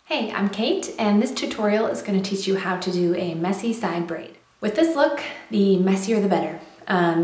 Hey, I'm Kate, and this tutorial is going to teach you how to do a messy side braid. With this look, the messier the better.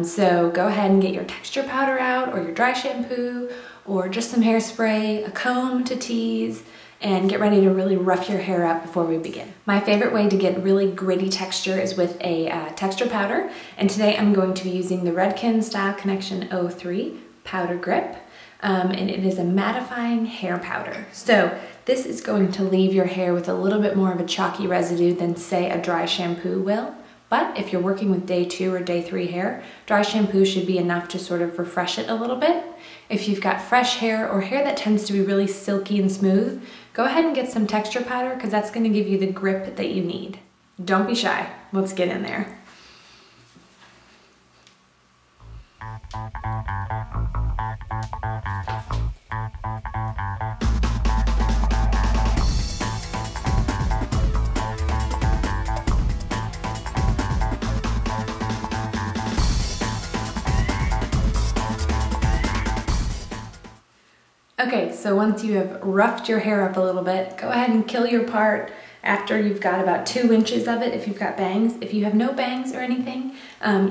So go ahead and get your texture powder out, or your dry shampoo, or just some hairspray, a comb to tease, and get ready to really rough your hair up before we begin. My favorite way to get really gritty texture is with a texture powder, and today I'm going to be using the Redken Style Connection 03 Powder Grip. And it is a mattifying hair powder. So this is going to leave your hair with a little bit more of a chalky residue than, say, a dry shampoo will. But if you're working with day 2 or day 3 hair, dry shampoo should be enough to sort of refresh it a little bit. If you've got fresh hair or hair that tends to be really silky and smooth, go ahead and get some texture powder because that's going to give you the grip that you need. Don't be shy. Let's get in there. Okay, so once you have roughed your hair up a little bit, go ahead and kill your part after you've got about 2 inches of it if you've got bangs. If you have no bangs or anything,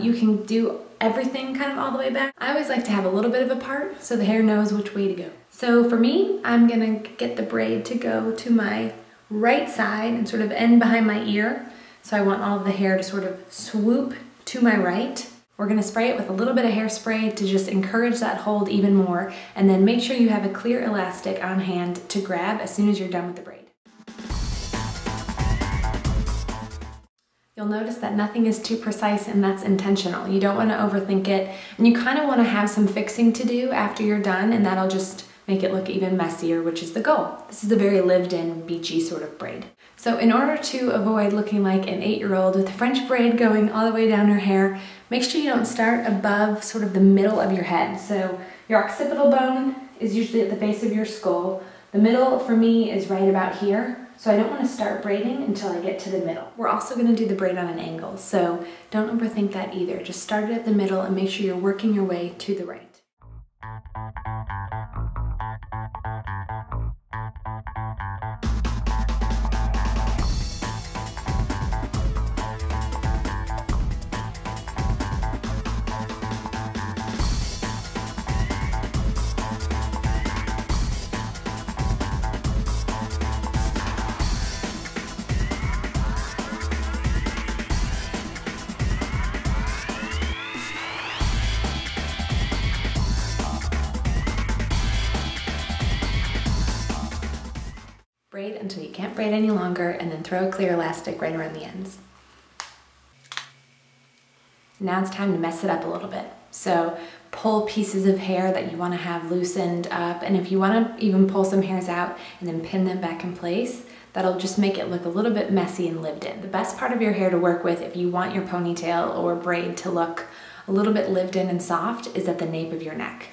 you can do everything kind of all the way back. I always like to have a little bit of a part so the hair knows which way to go. So for me, I'm gonna get the braid to go to my right side and sort of end behind my ear. So I want all of the hair to sort of swoop to my right. We're gonna spray it with a little bit of hairspray to just encourage that hold even more, and then make sure you have a clear elastic on hand to grab as soon as you're done with the braid. You'll notice that nothing is too precise, and that's intentional. You don't wanna overthink it, and you kinda wanna have some fixing to do after you're done, and that'll just make it look even messier, which is the goal. This is a very lived-in, beachy sort of braid. So in order to avoid looking like an 8-year-old with a French braid going all the way down her hair, make sure you don't start above sort of the middle of your head. So your occipital bone is usually at the base of your skull. The middle for me is right about here. So I don't want to start braiding until I get to the middle. We're also going to do the braid on an angle, so don't overthink that either. Just start it at the middle and make sure you're working your way to the right. Braid until you can't braid any longer, and then throw a clear elastic right around the ends. Now it's time to mess it up a little bit. So pull pieces of hair that you want to have loosened up, and if you want to even pull some hairs out and then pin them back in place, that'll just make it look a little bit messy and lived in. The best part of your hair to work with if you want your ponytail or braid to look a little bit lived in and soft is at the nape of your neck.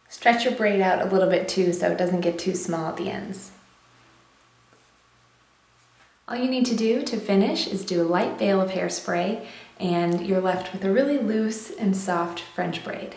Stretch your braid out a little bit too so it doesn't get too small at the ends. All you need to do to finish is do a light veil of hairspray, and you're left with a really loose and soft French braid.